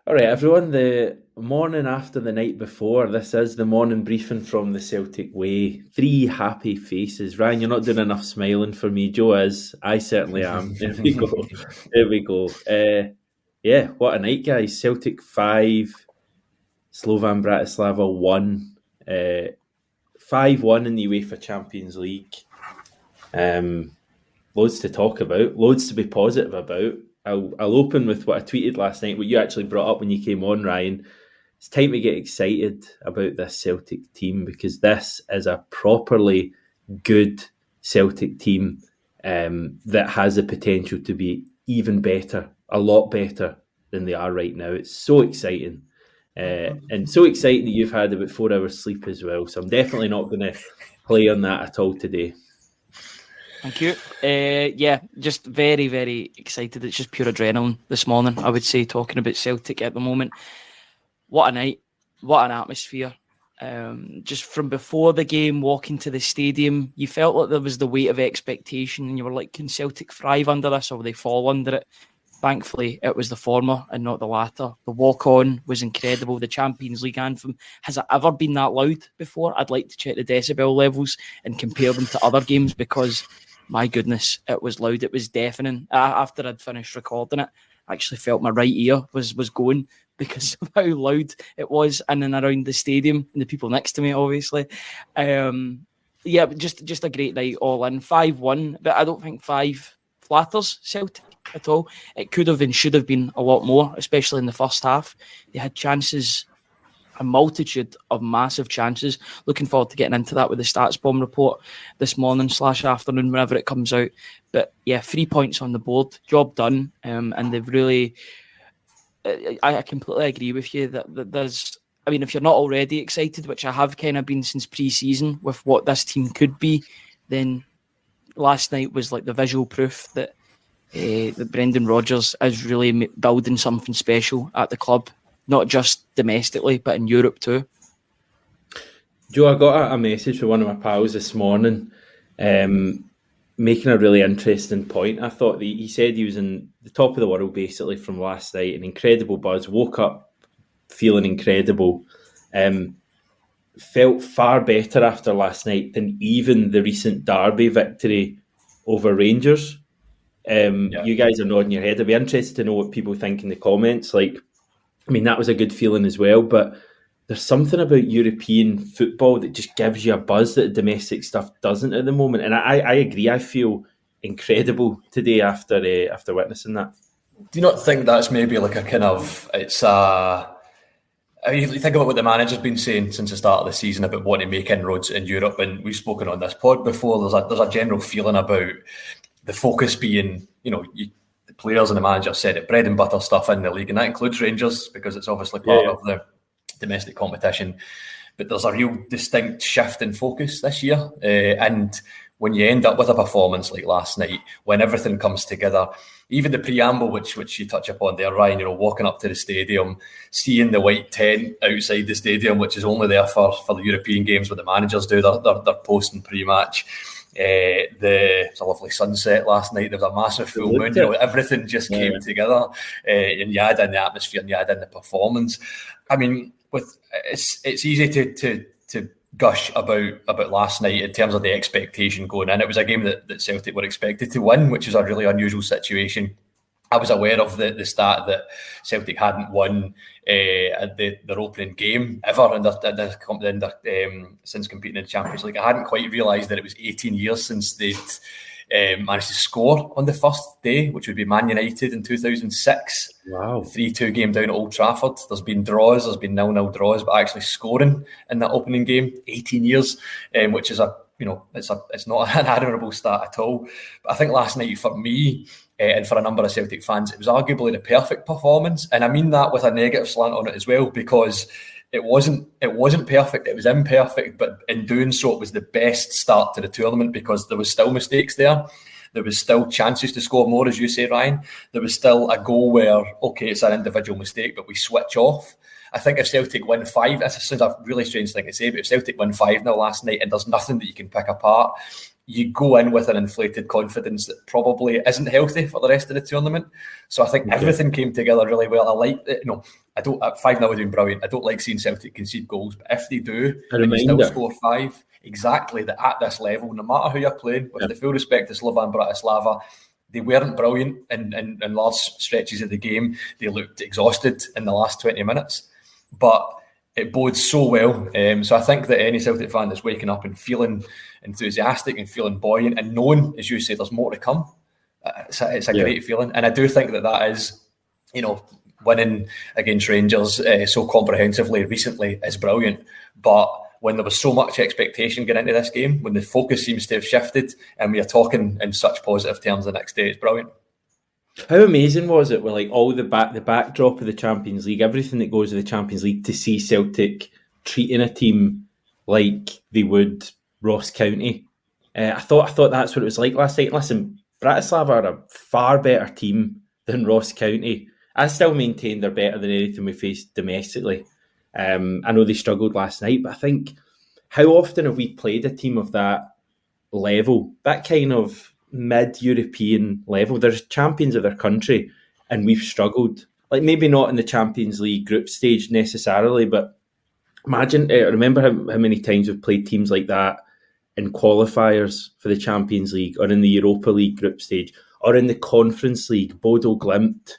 All right, everyone. The morning after the night before, this is the morning briefing from the Celtic Way. Three happy faces. Ryan, you're not doing enough smiling for me. Joe is. I certainly am. There we go. There we go. Yeah, what a night, guys. Celtic 5, Slovan Bratislava 1. 5-1 in the UEFA Champions League. Loads to talk about, loads to be positive about. I'll open with what I tweeted last night, what you actually brought up when you came on, Ryan. It's time to get excited about this Celtic team because this is a properly good Celtic team that has the potential to be even better, a lot better than they are right now. It's so exciting. And so exciting that you've had about 4 hours sleep as well. So I'm definitely not going to play on that at all today. Thank you. Yeah, just very, very excited. It's just pure adrenaline this morning, I would say, talking about Celtic at the moment. What a night. What an atmosphere. Just from before the game, walking to the stadium, you felt like there was the weight of expectation and you were like, can Celtic thrive under this or will they fall under it? Thankfully, it was the former and not the latter. The walk-on was incredible. The Champions League anthem, has it ever been that loud before? I'd like to check the decibel levels and compare them to other games because, my goodness, it was loud. It was deafening. After I'd finished recording it, I actually felt my right ear was going because of how loud it was in and around the stadium and the people next to me, obviously. Yeah, just a great night all in. 5-1, but I don't think 5 flatters Celtic at all. It could have and should have been a lot more, especially in the first half. They had chances, a multitude of massive chances. Looking forward to getting into that with the Stats Bomb report this morning / afternoon, whenever it comes out. But yeah, 3 points on the board, job done. And they've really, I completely agree with you that there's, I mean, if you're not already excited, which I have kind of been since pre-season with what this team could be, then last night was like the visual proof that Brendan Rodgers is really building something special at the club, not just domestically, but in Europe too. Joe, I got a message from one of my pals this morning making a really interesting point. I thought he said he was in the top of the world basically from last night, an incredible buzz, woke up feeling incredible, felt far better after last night than even the recent derby victory over Rangers. You guys are nodding your head. I'd be interested to know what people think in the comments. Like, I mean, that was a good feeling as well, but there's something about European football that just gives you a buzz that domestic stuff doesn't at the moment. And I agree. I feel incredible today after witnessing that. Do you not think that's maybe like a kind of, it's a... I mean, you think about what the manager's been saying since the start of the season about wanting to make inroads in Europe, and we've spoken on this pod before. There's a general feeling about the focus being, the players and the manager said it, bread and butter stuff in the league, and that includes Rangers because it's obviously part of the domestic competition. But there's a real distinct shift in focus this year, and when you end up with a performance like last night, when everything comes together, even the preamble, which you touch upon there, Ryan, walking up to the stadium, seeing the white tent outside the stadium, which is only there for the European games, what the managers do, they're posting pre-match. It's a lovely sunset last night. There was a massive full moon. Everything just came together, and you add in the atmosphere and you add in the performance. I mean, it's easy to gush about last night in terms of the expectation going in. It was a game that Celtic were expected to win, which is a really unusual situation. I was aware of the stat that Celtic hadn't won their opening game ever since competing in the Champions League. I hadn't quite realised that it was 18 years since they'd managed to score on the first day, which would be Man United in 2006. Wow. 3-2 game down at Old Trafford. There's been draws, there's been 0-0 draws, but actually scoring in that opening game, 18 years, which is it's not an admirable stat at all. But I think last night for me, and for a number of Celtic fans, it was arguably the perfect performance. And I mean that with a negative slant on it as well, because it wasn't perfect, it was imperfect, but in doing so, it was the best start to the tournament because there was still mistakes there. There was still chances to score more, as you say, Ryan. There was still a goal where, okay, it's an individual mistake, but we switch off. I think if Celtic win 5, this sounds a really strange thing to say, but if Celtic win 5 now last night and there's nothing that you can pick apart, you go in with an inflated confidence that probably isn't healthy for the rest of the tournament. So I think everything came together really well. I I don't 5-0 would have been brilliant. I don't like seeing Celtic concede goals, but if they do, A and you still reminder. score 5, exactly that at this level, no matter who you're playing, with the full respect to Slovan Bratislava, they weren't brilliant in large stretches of the game. They looked exhausted in the last 20 minutes, but it bodes so well. So I think that any Celtic fan that's waking up and feeling enthusiastic and feeling buoyant and knowing, as you say, there's more to come, it's a great feeling. And I do think that is, winning against Rangers so comprehensively recently is brilliant. But when there was so much expectation going into this game, when the focus seems to have shifted and we are talking in such positive terms the next day, it's brilliant. How amazing was it with like all the backdrop of the Champions League, everything that goes with the Champions League, to see Celtic treating a team like they would Ross County. I thought that's what it was like last night. Listen, Bratislava are a far better team than Ross County. I still maintain they're better than anything we faced domestically. I know they struggled last night, but I think, how often have we played a team of that level, that kind of mid-European level? They're champions of their country and we've struggled. Like, maybe not in the Champions League group stage necessarily, but imagine, remember how many times we've played teams like that in qualifiers for the Champions League, or in the Europa League group stage, or in the Conference League, Bodo Glimt.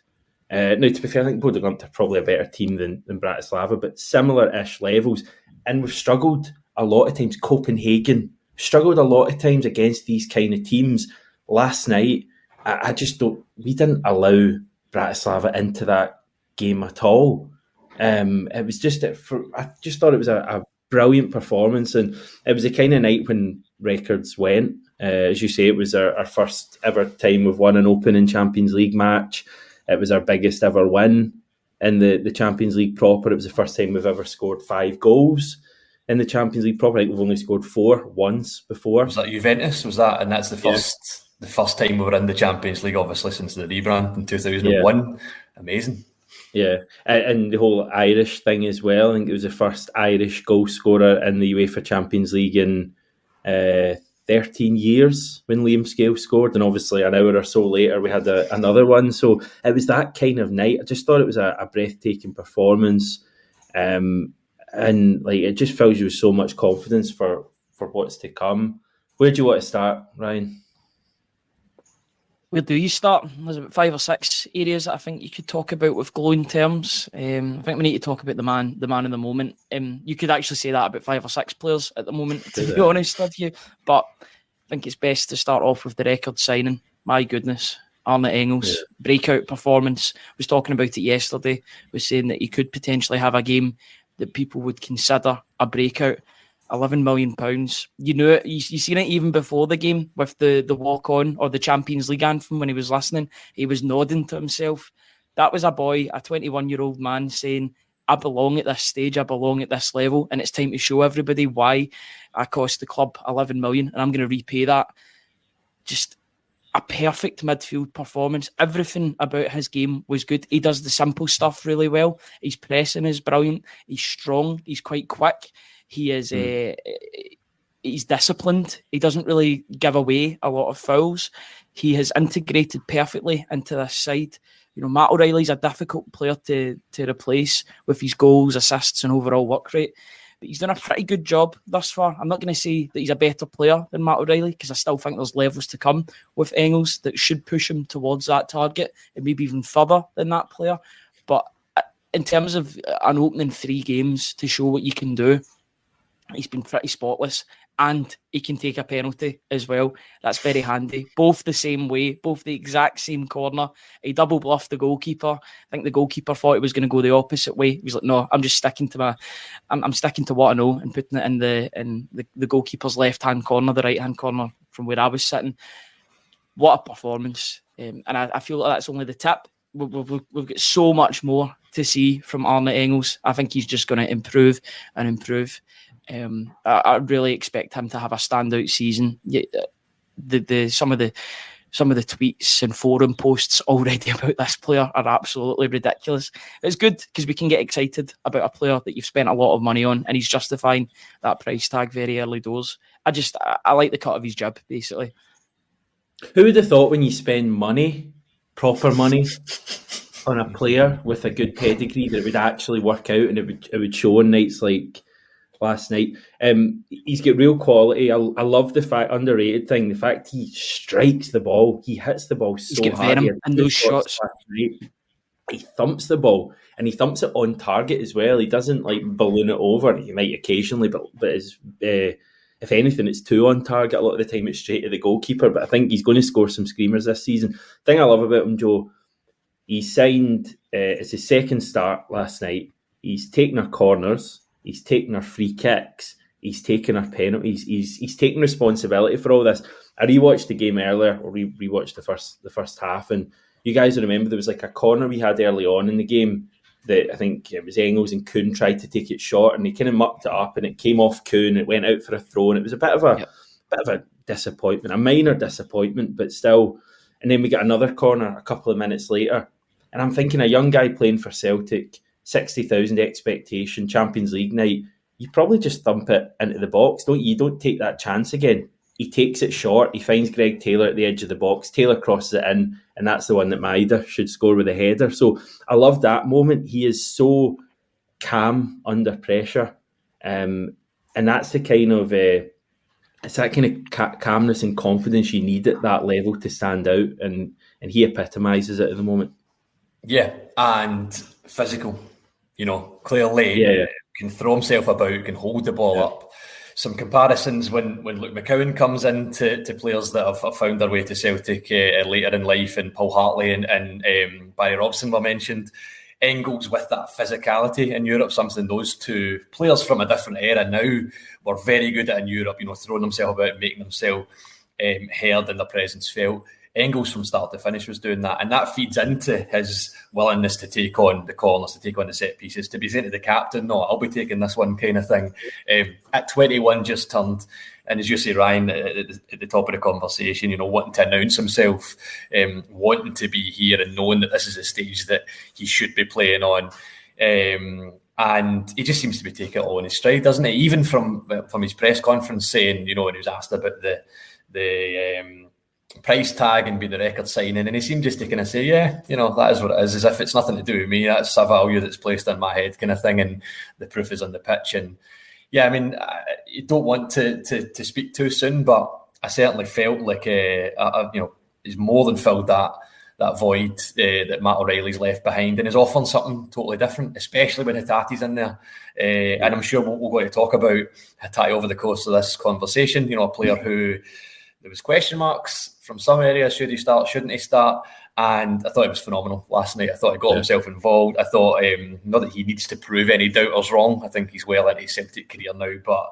Now, to be fair, I think Bodo Glimt are probably a better team than Bratislava, but similar-ish levels. And we've struggled a lot of times. Copenhagen struggled a lot of times against these kind of teams. Last night, I just don't... We didn't allow Bratislava into that game at all. It was just... I just thought it was a brilliant performance, and it was the kind of night when records went. As you say, it was our first ever time we've won an opening Champions League match. It was our biggest ever win in the Champions League proper. It was the first time we've ever scored 5 goals in the Champions League proper. I think we've only scored 4 once before. Was that Juventus? Was that? And that's the first time we were in the Champions League, obviously, since the rebrand in 2001. Yeah. Amazing. Yeah, and the whole Irish thing as well. I think it was the first Irish goal scorer in the UEFA Champions League in 13 years when Liam Scales scored, and obviously an hour or so later we had another one. So it was that kind of night. I just thought it was a breathtaking performance, and like, it just fills you with so much confidence for what's to come. Where do you want to start, Ryan? Where do you start? There's about 5 or 6 areas that I think you could talk about with glowing terms. I think we need to talk about the man in the moment. You could actually say that about 5 or 6 players at the moment, to be honest with you. But I think it's best to start off with the record signing. My goodness, Arne Engels, breakout performance. Was talking about it yesterday. Was saying that he could potentially have a game that people would consider a breakout. £11 million. You knew it. You seen it even before the game with the walk on or the Champions League anthem when he was listening. He was nodding to himself. That was a boy, a 21-year-old man saying, I belong at this stage, I belong at this level, and it's time to show everybody why I cost the club £11 million and I'm going to repay that. Just a perfect midfield performance. Everything about his game was good. He does the simple stuff really well. His pressing is brilliant. He's strong. He's quite quick. He is he's disciplined. He doesn't really give away a lot of fouls. He has integrated perfectly into this side. You know, Matt O'Reilly's a difficult player to replace with his goals, assists and overall work rate. But he's done a pretty good job thus far. I'm not going to say that he's a better player than Matt O'Reilly, because I still think there's levels to come with Engels that should push him towards that target and maybe even further than that player. But in terms of an opening 3 games to show what you can do, he's been pretty spotless, and he can take a penalty as well. That's very handy. Both the same way, both the exact same corner. He double bluffed the goalkeeper. I think the goalkeeper thought it was going to go the opposite way. He was like, "No, I'm just sticking to I'm sticking to what I know and putting it in the goalkeeper's left hand corner, the right hand corner from where I was sitting." What a performance! And I feel like that's only the tip. We've got so much more to see from Arne Engels. I think he's just going to improve and improve. I really expect him to have a standout season. Some of the tweets and forum posts already about this player are absolutely ridiculous. It's good because we can get excited about a player that you've spent a lot of money on, and he's justifying that price tag very early doors. I like the cut of his jib, basically. Who would have thought when you spend money, proper money, on a player with a good pedigree that it would actually work out, and it would show on nights like last night. He's got real quality. I love the fact, underrated thing, the fact he strikes the ball. He hits the ball so He's got hard. venom in those shots. He thumps the ball, and he thumps it on target as well. He doesn't like balloon it over. He might occasionally, but it's, if anything, it's too on target. A lot of the time, it's straight to the goalkeeper. But I think he's going to score some screamers this season. The thing I love about him, Joe, he signed. It's his second start last night. He's taken our corners. He's taken our free kicks. He's taken our penalties. He's taken responsibility for all this. I rewatched the game earlier, or rewatched the first half, and you guys remember there was like a corner we had early on in the game that I think it was Engels and Kuhn tried to take it short, and he kind of mucked it up, and it came off Kuhn. It went out for a throw, and it was a bit of a disappointment, a minor disappointment, but still. And then we got another corner a couple of minutes later, and I'm thinking, a young guy playing for Celtic, 60,000 expectation, Champions League night, you probably just thump it into the box, don't you? You don't take that chance again. He takes it short. He finds Greg Taylor at the edge of the box. Taylor crosses it in, and that's the one that Maida should score with a header. So I love that moment. He is so calm under pressure, and that's the kind of it's that kind of calmness and confidence you need at that level to stand out, and he epitomises it at the moment. Yeah, and physical. Clearly, can throw himself about, can hold the ball up. Some comparisons when Luke McCowan comes in to players that have found their way to Celtic later in life, and Paul Hartley and Barry Robson were mentioned. Engels with that physicality in Europe, something those two players from a different era now were very good at in Europe, throwing themselves about, making themselves heard and their presence felt. Engels from start to finish was doing that, and that feeds into his willingness to take on the corners, to take on the set pieces, to be saying to the captain, no, I'll be taking this one, kind of thing. At 21 just turned, and as you say, Ryan, at the top of the conversation, wanting to announce himself, wanting to be here and knowing that this is a stage that he should be playing on. And he just seems to be taking it all in his stride, doesn't he? Even from his press conference saying, when he was asked about the price tag and being the record signing, and he seemed just to kind of say, that is what it is, as if it's nothing to do with me, that's a value that's placed on my head, kind of thing, and the proof is on the pitch. And yeah, I mean, you don't want to speak too soon, but I certainly felt like he's more than filled that void that Matt O'Reilly's left behind, and is offering something totally different, especially when Hatate's in there. And I'm sure we're going to talk about Hatate over the course of this conversation. A player who there was question marks from some areas. Should he start? Shouldn't he start? And I thought it was phenomenal last night. I thought he got himself involved. I thought not that he needs to prove any doubters wrong. I think he's well into his Celtic career now. But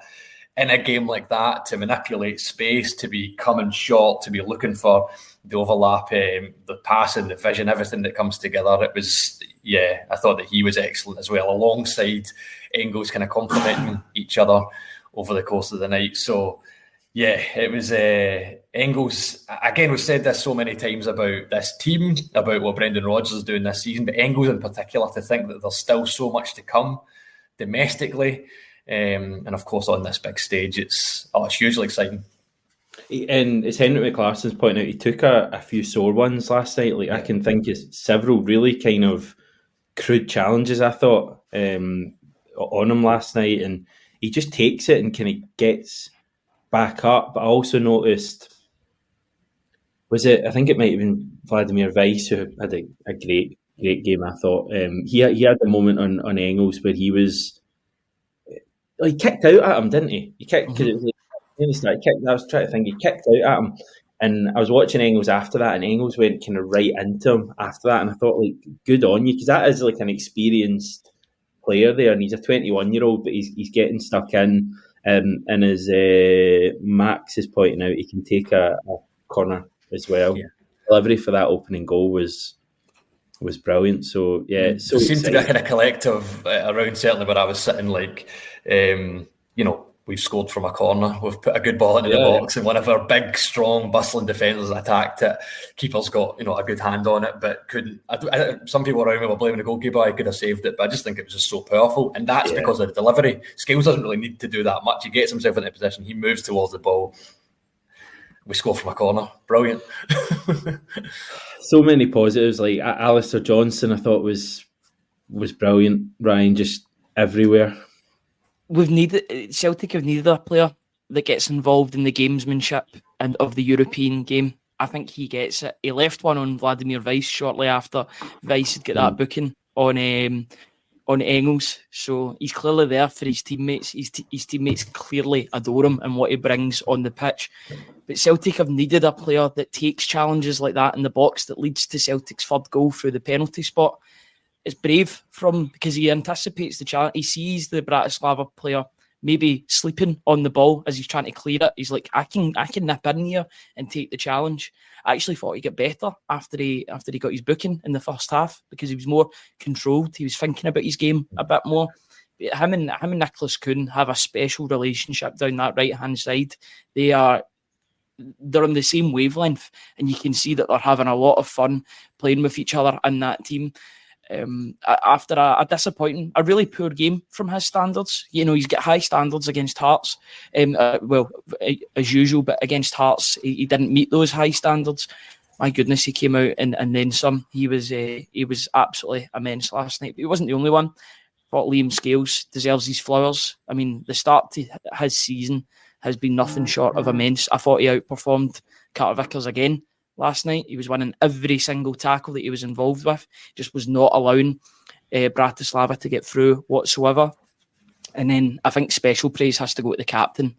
in a game like that, to manipulate space, to be coming short, to be looking for the overlap, the passing, the vision, everything that comes together, it was, I thought that he was excellent as well, alongside Engels, kind of complementing each other over the course of the night. So, yeah, it was Engels. Again, we've said this so many times about this team, about what Brendan Rodgers is doing this season, but Engels in particular, to think that there's still so much to come domestically, and of course on this big stage, it's hugely exciting. And as Henrik McLarson's pointing out, he took a few sore ones last night. Like I can think of several really kind of crude challenges, I thought, on him last night, and he just takes it and kind of gets back up. But I also noticed, I think it might have been Vladimir Weiss who had a great game, I thought. He had a moment on Engels where he kicked out at him, didn't he? He kicked, because it was like, I was trying to think, he kicked out at him, and I was watching Engels after that, and Engels went kind of right into him after that, and I thought, like, good on you, because that is like an experienced player there, and he's a 21-year-old, but he's getting stuck in. And as Max is pointing out, he can take a corner as well. Yeah. Delivery for that opening goal was brilliant. So yeah, so it seemed to be a kind of collective around, certainly where I was sitting. Like, we've scored from a corner, we've put a good ball into the box, and one of our big, strong, bustling defenders attacked it. Keeper's got a good hand on it, but couldn't. Some people around me were blaming the goalkeeper. I could have saved it, but I just think it was just so powerful, and that's because of the delivery. Scales doesn't really need to do that much. He gets himself into a position, he moves towards the ball. we score from a corner. Brilliant. So many positives. Like Alistair Johnson, I thought was brilliant. Ryan, just everywhere. Celtic have needed a player that gets involved in the gamesmanship and of the European game. I think he gets it. He left one on Vladimir Weiss shortly after Weiss had got that booking on Engels. So he's clearly there for his teammates. His teammates clearly adore him and what he brings on the pitch. But Celtic have needed a player that takes challenges like that in the box that leads to Celtic's third goal through the penalty spot. It's brave because he anticipates the challenge. He sees the Bratislava player maybe sleeping on the ball as he's trying to clear it. He's like, I can nip in here and take the challenge. I actually thought he got better after he got his booking in the first half because he was more controlled. He was thinking about his game a bit more. Him and Nicholas Kuhn have a special relationship down that right hand side. They're on the same wavelength, and you can see that they're having a lot of fun playing with each other in that team. After a disappointing, a really poor game from his standards. He's got high standards against Hearts, as usual, but against Hearts, he didn't meet those high standards. My goodness, he came out and then some. He was absolutely immense last night, but he wasn't the only one. I thought Liam Scales deserves his flowers. I mean, the start to his season has been nothing short of immense. I thought he outperformed Carter Vickers again last night. He was winning every single tackle that he was involved with. Just was not allowing Bratislava to get through whatsoever. And then I think special praise has to go to the captain.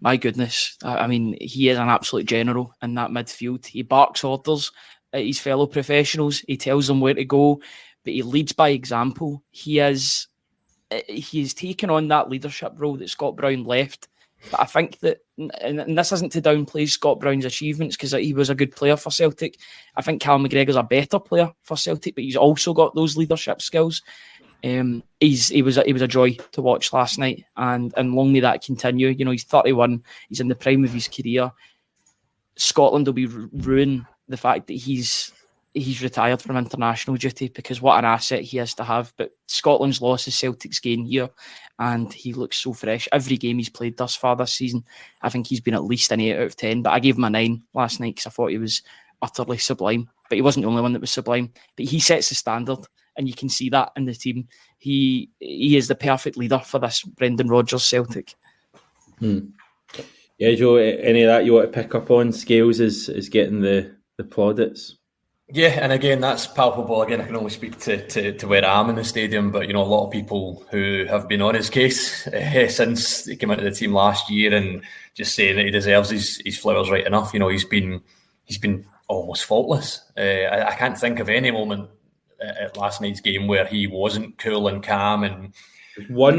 My goodness. I mean, he is an absolute general in that midfield. He barks orders at his fellow professionals. He tells them where to go, but he leads by example. He is taken on that leadership role that Scott Brown left. But I think that, and this isn't to downplay Scott Brown's achievements because he was a good player for Celtic. I think Cal McGregor's a better player for Celtic, but he's also got those leadership skills. He was a joy to watch last night, and long may that continue. He's 31, he's in the prime of his career. Scotland will be ruining the fact that he's retired from international duty because what an asset he is to have. But Scotland's loss is Celtic's gain here, and he looks so fresh. Every game he's played thus far this season, I think he's been at least an 8 out of 10, but I gave him a 9 last night because I thought he was utterly sublime. But he wasn't the only one that was sublime, but he sets the standard, and you can see that in the team. He is the perfect leader for this Brendan Rodgers Celtic. Yeah, Joe, any of that you want to pick up on? Scales is getting the plaudits. Yeah, and again, that's palpable. Again, I can only speak to where I am in the stadium, but a lot of people who have been on his case since he came into the team last year and just saying that he deserves his flowers right enough. He's been almost faultless. I can't think of any moment at last night's game where he wasn't cool and calm and one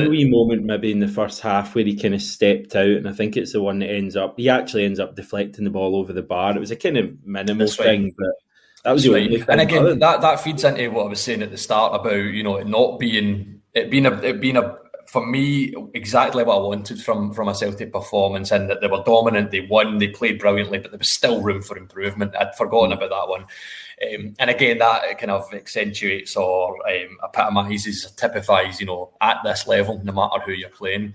wee moment maybe in the first half where he kind of stepped out, and I think it's the one that he actually ends up deflecting the ball over the bar. It was a kind of minimal thing, but that was the only thing. And again, that feeds into what I was saying at the start about it not being a for me exactly what I wanted from a Celtic performance, and that they were dominant, they won, they played brilliantly, but there was still room for improvement. I'd forgotten about that one. And again, that kind of accentuates or epitomises, typifies, at this level, no matter who you're playing.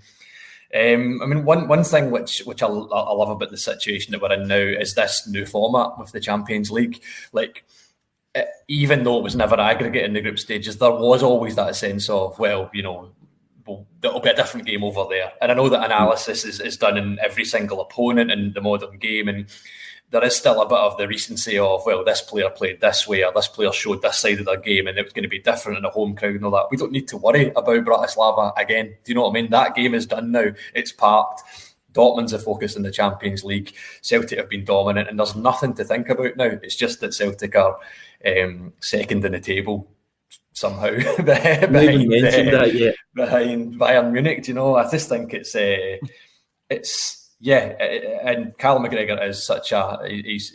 One thing which I love about the situation that we're in now is this new format with the Champions League. Like, even though it was never aggregate in the group stages, there was always that sense of, it'll be a different game over there. And I know that analysis is done in every single opponent in the modern game, and there is still a bit of the recency of, this player played this way or this player showed this side of their game and it was going to be different in a home crowd and all that. We don't need to worry about Bratislava again. Do you know what I mean? That game is done now. It's parked. Dortmund's a focus in the Champions League. Celtic have been dominant and there's nothing to think about now. It's just that Celtic are second in the table somehow behind Bayern Munich. I just think it's and Callum McGregor is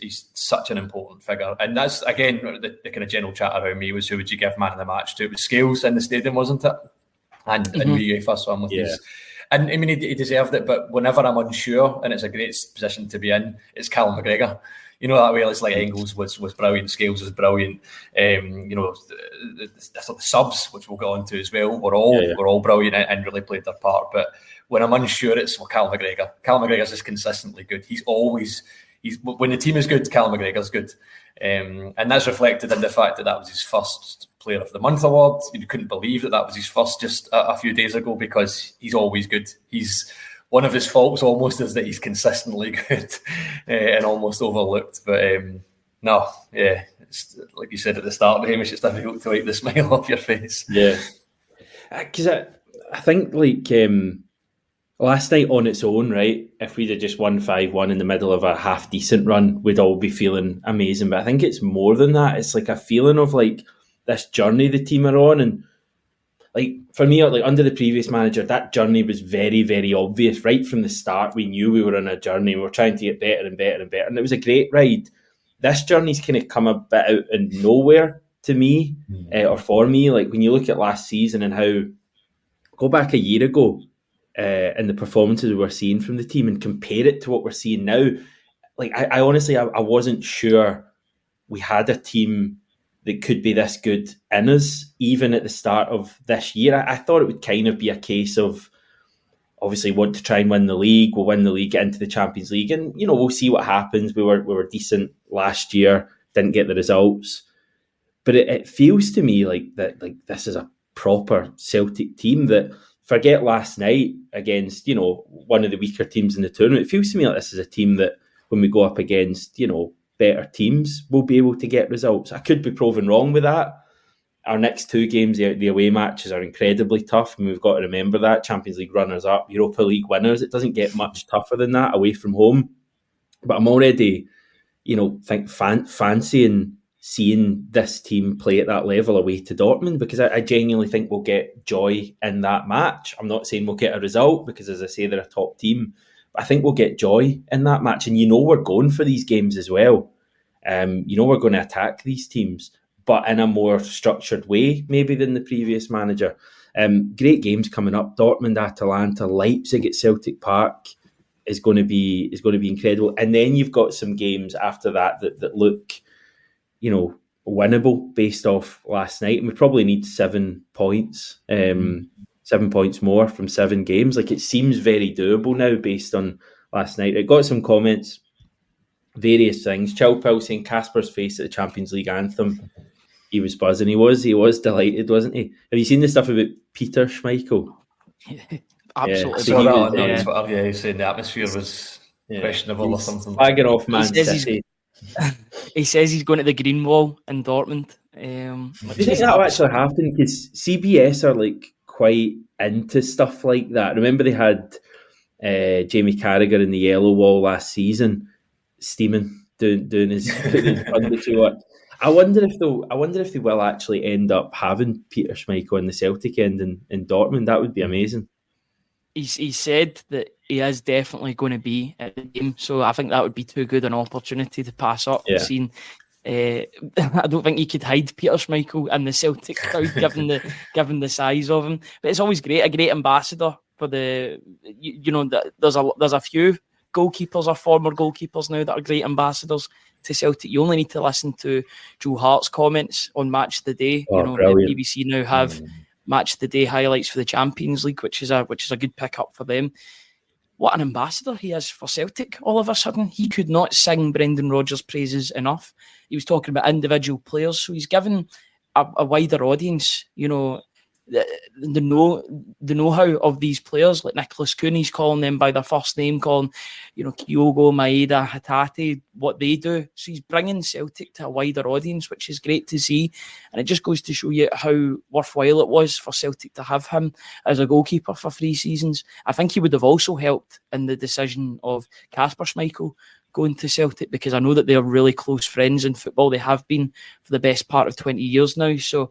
he's such an important figure, and that's again the kind of general chat around me was who would you give man of the match to? It was Scales in the stadium, wasn't it? And UEFA, so I'm with these. And he deserved it, but whenever I'm unsure, and it's a great position to be in, it's Callum McGregor. You know that way. It's like Engels was brilliant, Scales was brilliant. The subs, which we'll get on to as well, were all brilliant and really played their part. But when I'm unsure, it's Cal McGregor. Cal McGregor's just consistently good. He's when the team is good, Cal McGregor's good. And that's reflected in the fact that was his first Player of the Month award. You couldn't believe that was his first just a few days ago, because he's always good. He's one of his faults almost is that he's consistently good and almost overlooked. But it's, like you said at the start, Hamish, it's difficult to wipe the smile off your face. Yeah, because I think last night on its own, right, if we'd have just won 5-1 in the middle of a half decent run, we'd all be feeling amazing. But I think it's more than that. It's like a feeling of like this journey the team are on, and like for me, like under the previous manager, that journey was very, very obvious right from the start. We knew we were on a journey. We were trying to get better and better and better, and it was a great ride. This journey's kind of come a bit out of nowhere to me, or for me. Like when you look at last season and how go back a year ago. And the performances we were seeing from the team and compare it to what we're seeing now, like I honestly wasn't sure we had a team that could be this good in us even at the start of this year. I thought it would kind of be a case of obviously want to try and win the league. We'll win the league, get into the Champions League, and we'll see what happens. We were decent last year, didn't get the results, but it feels to me like that. Like this is a proper Celtic team that. Forget last night against, one of the weaker teams in the tournament. It feels to me like this is a team that when we go up against, better teams, we'll be able to get results. I could be proven wrong with that. Our next two games, the away matches are incredibly tough, and we've got to remember that. Champions League runners-up, Europa League winners. It doesn't get much tougher than that away from home. But I'm already, fancying seeing this team play at that level away to Dortmund, because I genuinely think we'll get joy in that match. I'm not saying we'll get a result because, as I say, they're a top team, but I think we'll get joy in that match. And we're going for these games as well. We're going to attack these teams, but in a more structured way maybe than the previous manager. Great games coming up. Dortmund, Atalanta, Leipzig at Celtic Park is going to be incredible. And then you've got some games after that look winnable based off last night, and we probably need 7 points, 7 points more from 7 games. Like it seems very doable now based on last night. I got some comments, various things. Chilpil saying Kasper's face at the Champions League anthem. He was buzzing. He was delighted, wasn't he? Have you seen the stuff about Peter Schmeichel? Absolutely. I saw that on Twitter. He's saying the atmosphere was questionable or something. Flagging off Man City. He says he's going to the Green Wall in Dortmund. Do you think that'll actually happen? Because CBS are like quite into stuff like that. Remember they had Jamie Carragher in the Yellow Wall last season, steaming, doing his punditry work. I wonder if they will actually end up having Peter Schmeichel in the Celtic end in Dortmund. That would be amazing. He said that he is definitely going to be at the game, so I think that would be too good an opportunity to pass up. Yeah. I don't think you could hide Peter Schmeichel in the Celtic crowd, given the size of him. But it's always great, a great ambassador for the. There's a few goalkeepers or former goalkeepers now that are great ambassadors to Celtic. You only need to listen to Joe Hart's comments on Match of the Day. Brilliant. The BBC now have Match of the Day highlights for the Champions League, which is a good pickup for them. What an ambassador he is for Celtic. All of a sudden, he could not sing Brendan Rodgers' praises enough. He was talking about individual players, so he's given a wider audience, the know-how of these players, like Nicholas Kuhn. He's calling them by their first name, calling, Kyogo, Maeda, Hatate, what they do. So he's bringing Celtic to a wider audience, which is great to see. And it just goes to show you how worthwhile it was for Celtic to have him as a goalkeeper for 3 seasons. I think he would have also helped in the decision of Kasper Schmeichel going to Celtic, because I know that they're really close friends in football. They have been for the best part of 20 years now. So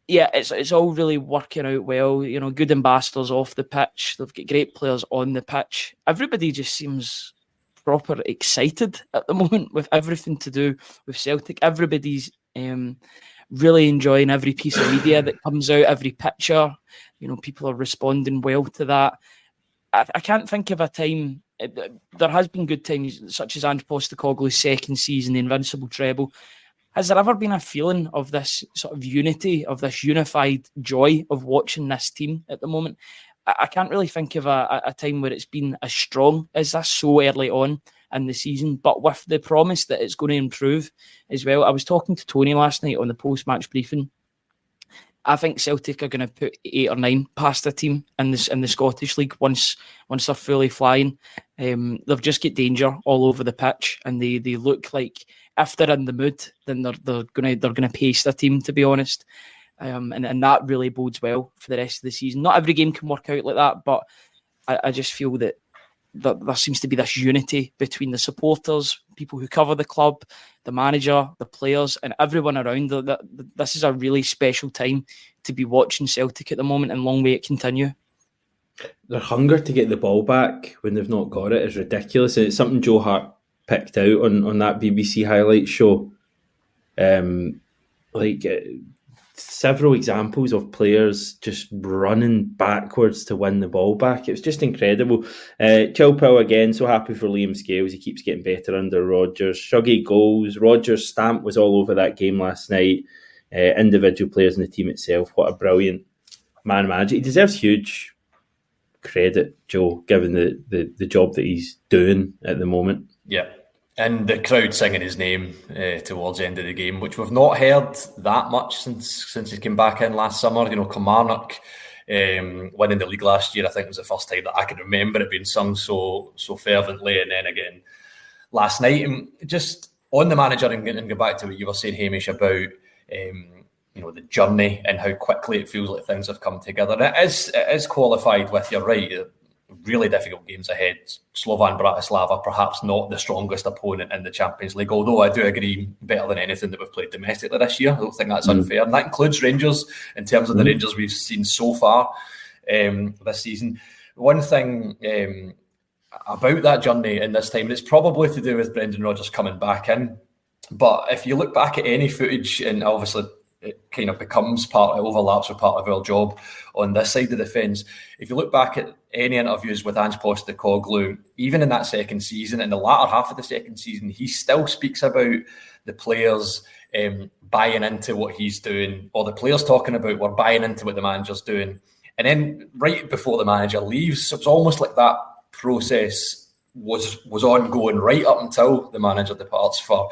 yeah, it's all really working out well. Good ambassadors off the pitch. They've got great players on the pitch. Everybody just seems proper excited at the moment with everything to do with Celtic. Everybody's really enjoying every piece of media that comes out, every picture. People are responding well to that. I can't think of a time there has been good times, such as Ange Postecoglou's second season, the Invincible treble. Has there ever been a feeling of this sort of unity, of this unified joy of watching this team at the moment? I can't really think of a time where it's been as strong as this so early on in the season, but with the promise that it's going to improve as well. I was talking to Tony last night on the post-match briefing. I think Celtic are going to put 8 or 9 past a team in the Scottish League once they're fully flying. They've just got danger all over the pitch, and they look like if they're in the mood, then they're gonna pace their team, to be honest. And that really bodes well for the rest of the season. Not every game can work out like that, but I just feel that there seems to be this unity between the supporters, people who cover the club, the manager, the players, and everyone around. This is a really special time to be watching Celtic at the moment, and long may it continue. Their hunger to get the ball back when they've not got it is ridiculous. And it's something Joe Hart picked out on that BBC highlight show. Several examples of players just running backwards to win the ball back. It was just incredible. Chilpil again, so happy for Liam Scales. He keeps getting better under Rodgers. Shuggy goals. Rodgers' stamp was all over that game last night. Individual players in the team itself. What a brilliant manager. He deserves huge credit, Joe, given the job that he's doing at the moment. Yeah. And the crowd singing his name towards the end of the game, which we've not heard that much since he came back in last summer. You know, Kilmarnock winning the league last year, I think was the first time that I can remember it being sung so fervently. And then again last night, and just on the manager, and go back to what you were saying, Hamish, about the journey and how quickly it feels like things have come together. And it is qualified with, you're right, really difficult games ahead. Slovan Bratislava, perhaps not the strongest opponent in the Champions League, although I do agree better than anything that we've played domestically this year. I don't think that's unfair. And that includes Rangers in terms of the Rangers we've seen so far this season. One thing about that journey in this time, and it's probably to do with Brendan Rodgers coming back in, but if you look back at any footage, and obviously it kind of overlaps with part of our job on this side of the fence. If you look back at any interviews with Ange Postecoglou, even in that second season, in the latter half of the second season, he still speaks about the players buying into what he's doing, or the players talking about we're buying into what the manager's doing. And then right before the manager leaves, it was almost like that process was ongoing right up until the manager departs for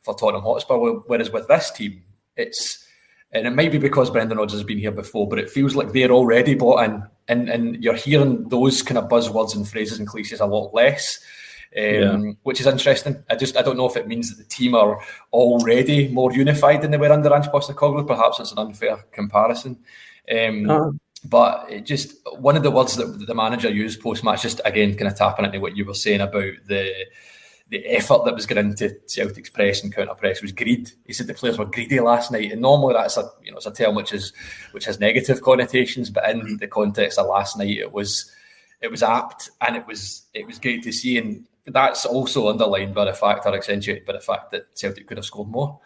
Tottenham Hotspur. Whereas with this team, and it might be because Brendan Rodgers has been here before, but it feels like they're already bought in, and you're hearing those kind of buzzwords and phrases and cliches a lot less, which is interesting. I don't know if it means that the team are already more unified than they were under Ange Postecoglou. Perhaps it's an unfair comparison. But it just, one of the words that the manager used post-match, just again kind of tapping into what you were saying about the effort that was going into Celtic's press and counter-press, was greed. He said the players were greedy last night, and normally that's it's a term which has negative connotations, but in the context of last night, it was apt, and it was great to see, and that's also underlined by the fact, or accentuated by the fact, that Celtic could have scored more.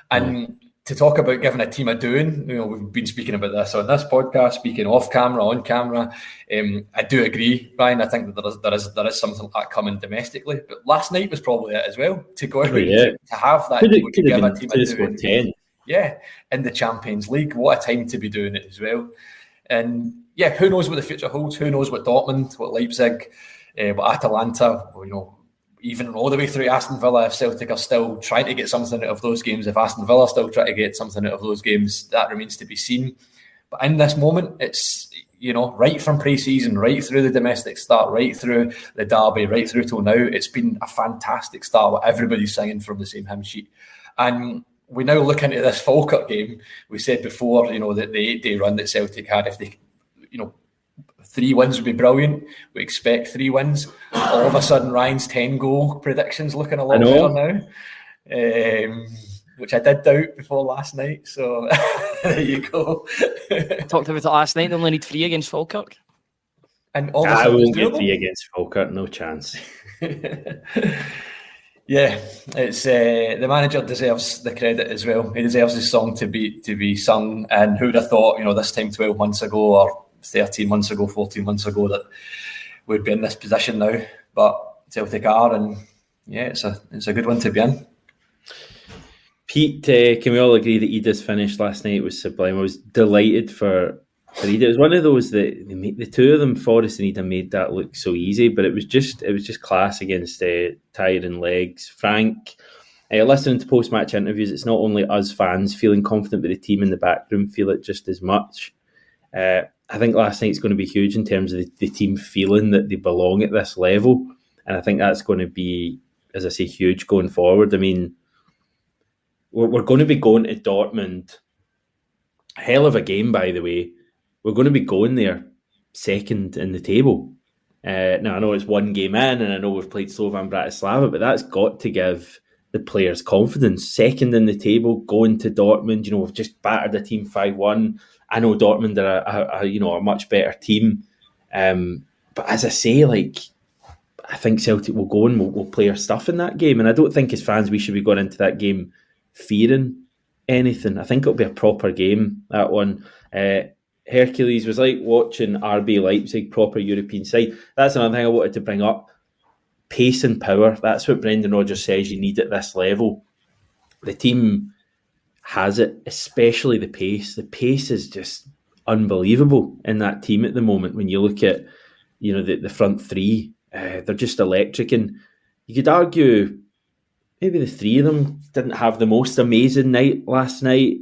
And to talk about giving a team a doing, we've been speaking about this on this podcast, speaking off camera, on camera. I do agree, Brian. I think that there is something like that coming domestically, but last night was probably it as well. To go out to have that, give a team a doing, 10. Yeah, in the Champions League, what a time to be doing it as well. And yeah, who knows what the future holds? Who knows what Dortmund, what Leipzig, what Atalanta, even all the way through Aston Villa, if Celtic are still trying to get something out of those games, if Aston Villa are still trying to get something out of those games, that remains to be seen. But in this moment, it's, right from pre-season, right through the domestic start, right through the derby, right through till now, it's been a fantastic start with everybody singing from the same hymn sheet. And we now look into this Falkirk game. We said before, that the 8-day run that Celtic had, if they, 3 wins would be brilliant. We expect 3 wins. All of a sudden, Ryan's 10-goal prediction's looking a lot better now, which I did doubt before last night. So there you go. Talked about it last night. They only need 3 against Falkirk. And I won't get 3 against Falkirk. No chance. Yeah, it's the manager deserves the credit as well. He deserves his song to be sung. And who would have thought, this time 12 months ago, or 13 months ago, 14 months ago, that we'd be in this position now. But Celtic are, and yeah, it's a good one to be in. Pete, can we all agree that Ida's finish last night was sublime? I was delighted for Ida. It was one of those that the two of them, Forrest and Ida, made that look so easy, but it was just class against tiring legs. Frank, listening to post-match interviews, it's not only us fans feeling confident, but the team in the back room feel it just as much. I think last night's going to be huge in terms of the team feeling that they belong at this level, and I think that's going to be, as I say, huge going forward. I mean, we're going to be going to Dortmund. Hell of a game, by the way. We're going to be going there second in the table. Now, I know it's one game in, and I know we've played Slovan Bratislava, but that's got to give the players confidence. Second in the table, going to Dortmund. We've just battered a team 5-1. I know Dortmund are a much better team. But as I say, I think Celtic will go and we'll play our stuff in that game. And I don't think as fans we should be going into that game fearing anything. I think it'll be a proper game, that one. Hercules was like watching RB Leipzig, proper European side. That's another thing I wanted to bring up. Pace and power. That's what Brendan Rodgers says you need at this level. The team has it, especially the pace. The pace is just unbelievable in that team at the moment. When you look at, the front three, they're just electric. And you could argue maybe the three of them didn't have the most amazing night last night.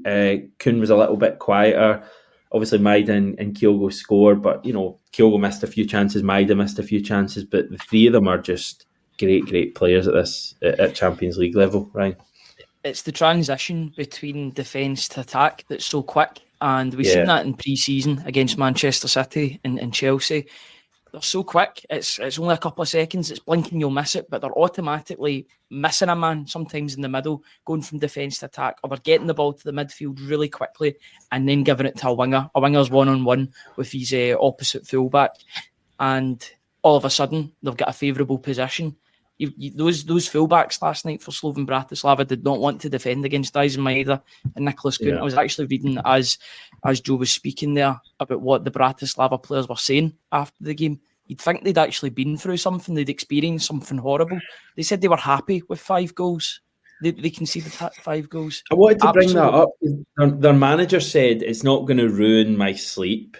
Kuhn was a little bit quieter. Obviously, Maida and Kyogo scored, but, Kyogo missed a few chances, Maida missed a few chances, but the three of them are just great players at Champions League level, right? It's the transition between defence to attack that's so quick, and we've seen that in pre-season against Manchester City and Chelsea. They're so quick. It's only a couple of seconds. It's blinking, you'll miss it, but they're automatically missing a man sometimes in the middle, going from defence to attack, or they're getting the ball to the midfield really quickly and then giving it to a winger. A winger's one-on-one with his opposite fullback, and all of a sudden they've got a favourable position. Those fullbacks last night for Slovan Bratislava did not want to defend against Dyson Maeda and Nicholas Kuhn. I was actually reading as Joe was speaking there about what the Bratislava players were saying after the game. You'd think they'd actually been through something, they'd experienced something horrible. They said they were happy with 5 goals. They conceded 5 goals. I wanted to bring that up. Their manager said it's not going to ruin my sleep.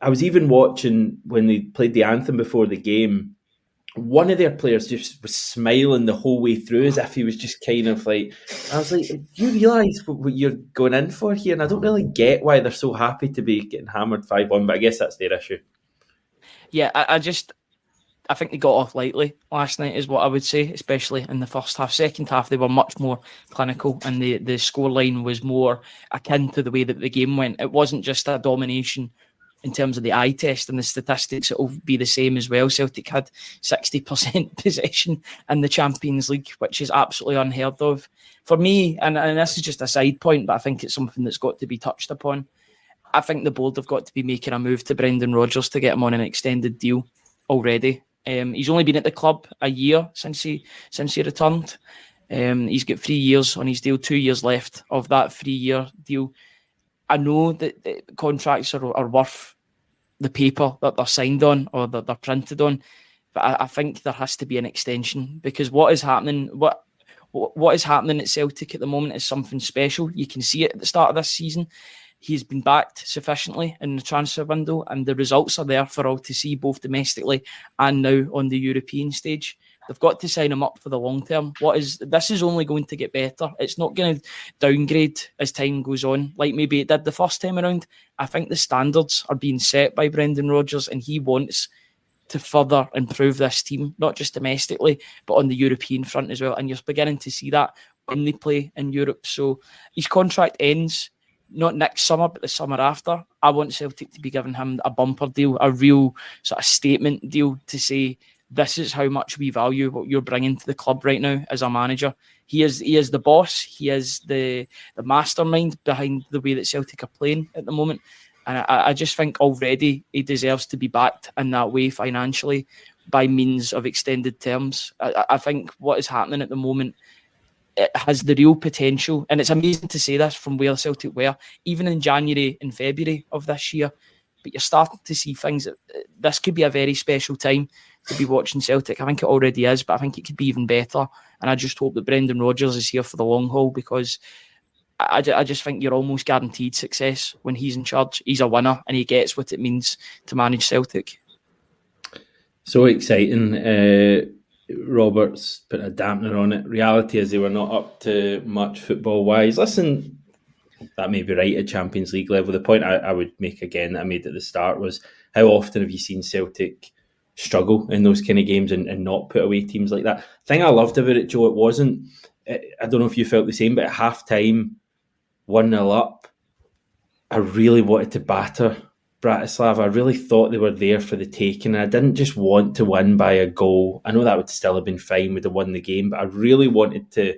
I was even watching when they played the anthem before the game. One of their players just was smiling the whole way through as if he was just kind of like, I was like, do you realise what you're going in for here? And I don't really get why they're so happy to be getting hammered 5-1, but I guess that's their issue. Yeah, I think they got off lightly last night is what I would say, especially in the first half. Second half, they were much more clinical and the scoreline was more akin to the way that the game went. It wasn't just a domination in terms of the eye test and the statistics. It will be the same as well. Celtic had 60% possession in the Champions League, which is absolutely unheard of. For me, and this is just a side point, but I think it's something that's got to be touched upon. I think the board have got to be making a move to Brendan Rodgers to get him on an extended deal already. He's only been at the club a year since he returned. He's got 3 years on his deal, 2 years left of that 3-year deal. I know that the contracts are worth the paper that they're signed on or that they're printed on, but I think there has to be an extension, because what is happening at Celtic at the moment is something special. You can see it at the start of this season. He's been backed sufficiently in the transfer window, and the results are there for all to see, both domestically and now on the European stage. They've got to sign him up for the long term. This is only going to get better. It's not going to downgrade as time goes on, like maybe it did the first time around. I think the standards are being set by Brendan Rodgers, and he wants to further improve this team, not just domestically, but on the European front as well. And you're beginning to see that when they play in Europe. So his contract ends not next summer, but the summer after. I want Celtic to be giving him a bumper deal, a real sort of statement deal to say, this is how much we value what you're bringing to the club right now as a manager. He is the boss. He is the mastermind behind the way that Celtic are playing at the moment. And I just think already he deserves to be backed in that way financially by means of extended terms. I think what is happening at the moment, it has the real potential. And it's amazing to say this from where Celtic were, even in January and February of this year. But you're starting to see things that this could be a very special time to be watching Celtic. I think it already is, but I think it could be even better. And I just hope that Brendan Rodgers is here for the long haul, because I just think you're almost guaranteed success when he's in charge. He's a winner and he gets what it means to manage Celtic. So exciting. Roberts put a dampener on it. Reality is they were not up to much football-wise. Listen, that may be right at Champions League level. The point I would make again that I made at the start was, how often have you seen Celtic struggle in those kind of games and not put away teams like that? The thing I loved about it, Joe, it wasn't, I don't know if you felt the same, but at half-time, 1-0 up, I really wanted to batter Bratislava. I really thought they were there for the taking. I didn't just want to win by a goal. I know that would still have been fine, would have won the game, but I really wanted to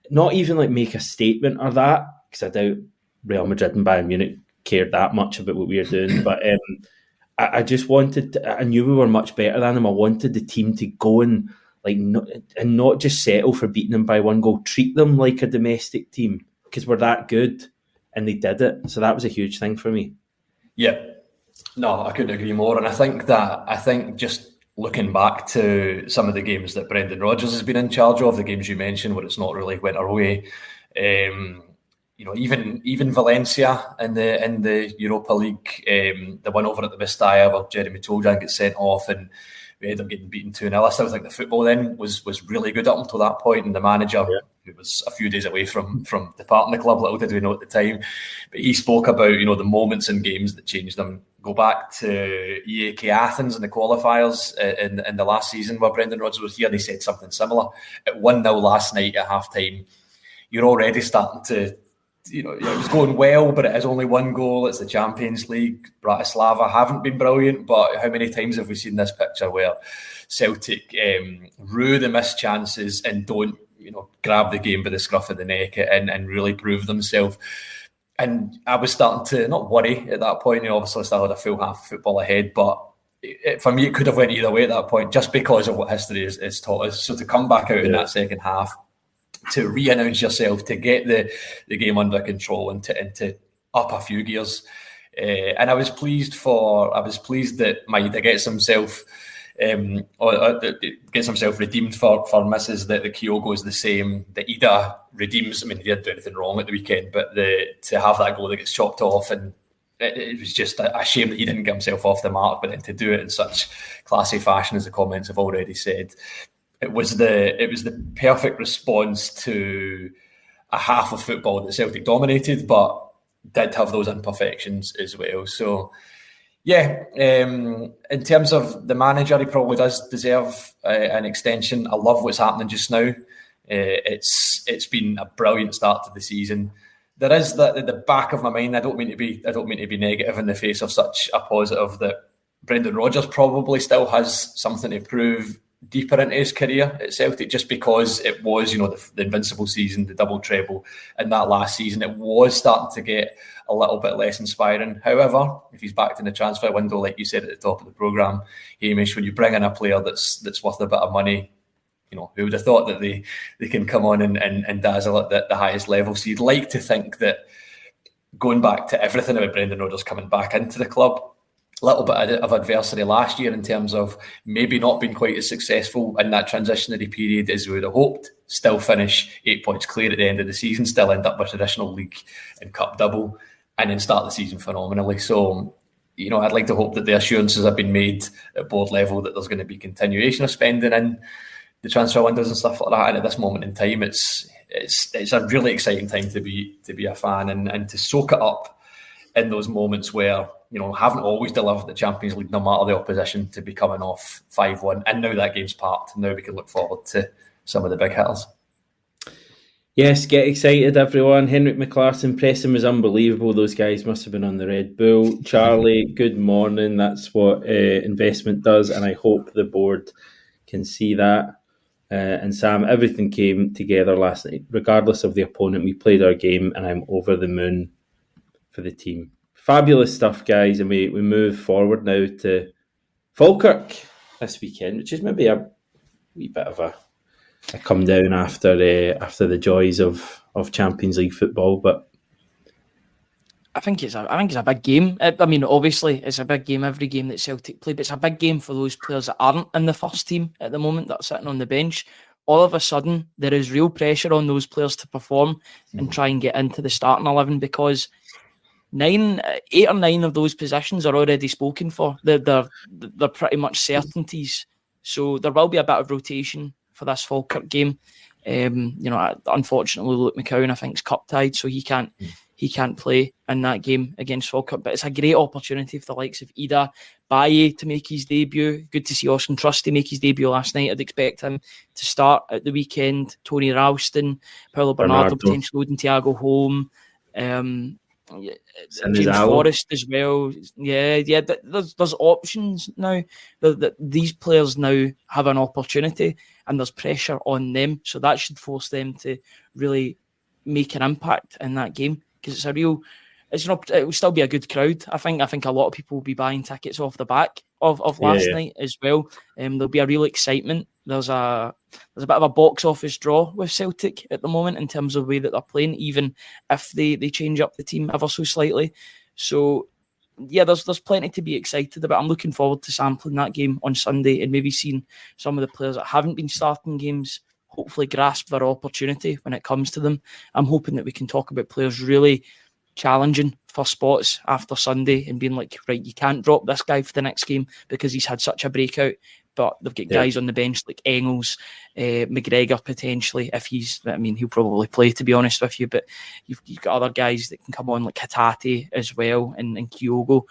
not even like make a statement or that, because I doubt Real Madrid and Bayern Munich cared that much about what we were doing. But I just wanted to, I knew we were much better than them. I wanted the team to go and not just settle for beating them by one goal. Treat them like a domestic team, because we're that good, and they did it. So that was a huge thing for me. Yeah, no, I couldn't agree more. And I think just looking back to some of the games that Brendan Rodgers has been in charge of, the games you mentioned where it's not really went our way, even Valencia in the Europa League, the one over at the Mestalla where Jeremy Toljan gets sent off and we ended up getting beaten 2-0. I still think the football then was really good up until that point, and the manager, who was a few days away from departing the club, little did we know at the time, but he spoke about the moments in games that changed them. Go back to EAK Athens in the qualifiers in the last season where Brendan Rodgers was here, and he said something similar. At 1-0 last night at half time, you're already starting to, it was going well, but it is only one goal. It's the Champions League. Bratislava haven't been brilliant, but how many times have we seen this picture where Celtic rue the missed chances and don't grab the game by the scruff of the neck and really prove themselves? And I was starting to not worry at that point. Obviously, I still had a full half of football ahead, but for me, it could have went either way at that point, just because of what history has taught us. So to come back out in that second half, to re-announce yourself, to get the game under control, and to up a few gears, and I was pleased that Maeda gets himself redeemed for misses, that the Kyogo is the same, that Ida redeems. I mean, he didn't do anything wrong at the weekend, but to have that goal that gets chopped off, and it was just a shame that he didn't get himself off the mark, but then to do it in such classy fashion, as the comments have already said, it was the perfect response to a half of football that Celtic dominated, but did have those imperfections as well. So, yeah, in terms of the manager, he probably does deserve an extension. I love what's happening just now. It's been a brilliant start to the season. There is that at the back of my mind. I don't mean to be negative in the face of such a positive, that Brendan Rodgers probably still has something to prove deeper into his career at Celtic, just because it was, the invincible season, the double treble, and that last season it was starting to get a little bit less inspiring. However, if he's backed in the transfer window, like you said at the top of the programme, Hamish, when you bring in a player that's worth a bit of money, who would have thought that they can come on and dazzle at the highest level? So you'd like to think that, going back to everything about Brendan Rodgers coming back into the club, a little bit of adversity last year in terms of maybe not being quite as successful in that transitionary period as we would have hoped, still finish 8 points clear at the end of the season, still end up with traditional league and cup double, and then start the season phenomenally. So, I'd like to hope that the assurances have been made at board level that there's going to be continuation of spending in the transfer windows and stuff like that. And at this moment in time, it's a really exciting time to be a fan and to soak it up in those moments where, haven't always delivered the Champions League no matter the opposition, to be coming off 5-1. And now that game's parked. Now we can look forward to some of the big hitters. Yes, get excited, everyone. Henrik McLarsson pressing was unbelievable. Those guys must have been on the Red Bull. Charlie, good morning. That's what investment does, and I hope the board can see that. And Sam, everything came together last night. Regardless of the opponent, we played our game, and I'm over the moon for the team. Fabulous stuff, guys, and we move forward now to Falkirk this weekend, which is maybe a wee bit of a come down after the joys of Champions League football, but I think it's a big game. I mean, obviously, it's a big game every game that Celtic play, but it's a big game for those players that aren't in the first team at the moment, that are sitting on the bench. All of a sudden, there is real pressure on those players to perform and try and get into the starting 11, because 8 or 9 of those positions are already spoken for. They're pretty much certainties. So there will be a bit of rotation for this Falkirk game. Unfortunately, Luke McCowan, I think, is cup tied, so he can't play in that game against Falkirk. But it's a great opportunity for the likes of Ida Baye to make his debut. Good to see Austin Trusty make his debut last night. I'd expect him to start at the weekend. Tony Ralston, Paulo Bernardo potentially loading Thiago home. James Forrest as well. Yeah. There's options now. That these players now have an opportunity, and there's pressure on them. So that should force them to really make an impact in that game, because it will still be a good crowd. I think a lot of people will be buying tickets off the back of last night as well. There'll be a real excitement. There's a bit of a box office draw with Celtic at the moment in terms of the way that they're playing, even if they change up the team ever so slightly. So yeah, there's plenty to be excited about. I'm looking forward to sampling that game on Sunday and maybe seeing some of the players that haven't been starting games hopefully grasp their opportunity when it comes to them. I'm hoping that we can talk about players really challenging for spots after Sunday and being like, right, you can't drop this guy for the next game because he's had such a breakout. But they've got guys on the bench like Engels, McGregor potentially, he'll probably play, to be honest with you, but you've got other guys that can come on like Hatate as well and Kyogo.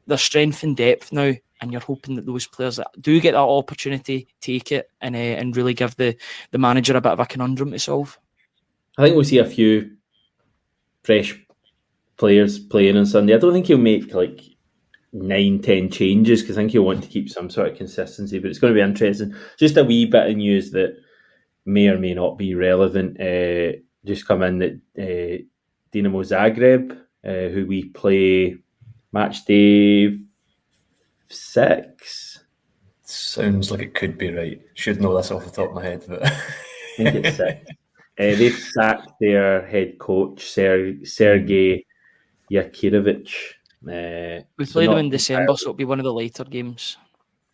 There's strength and depth now, and you're hoping that those players that do get that opportunity take it and really give the manager a bit of a conundrum to solve. I think we'll see a few fresh players playing on Sunday. I don't think he'll make like 9-10 changes, because I think he'll want to keep some sort of consistency, but it's going to be interesting. Just a wee bit of news that may or may not be relevant. Just come in that Dinamo Zagreb, who we play match day 6. Sounds like it could be right. Should know this off the top of my head, but I think it's 6. They've sacked their head coach, Sergei Yakirovich. We play them in December, so it'll be one of the later games.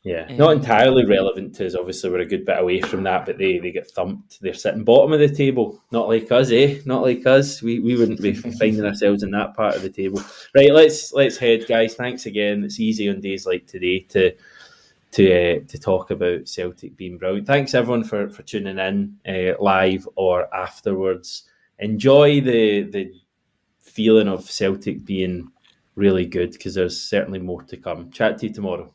Yeah, not entirely relevant to us. Obviously, we're a good bit away from that, but they get thumped. They're sitting bottom of the table. Not like us, eh? Not like us. We wouldn't be finding ourselves in that part of the table. Right, let's head, guys. Thanks again. It's easy on days like today to talk about Celtic being brilliant. Thanks everyone for tuning in live or afterwards. Enjoy the feeling of Celtic being really good, because there's certainly more to come. Chat to you tomorrow.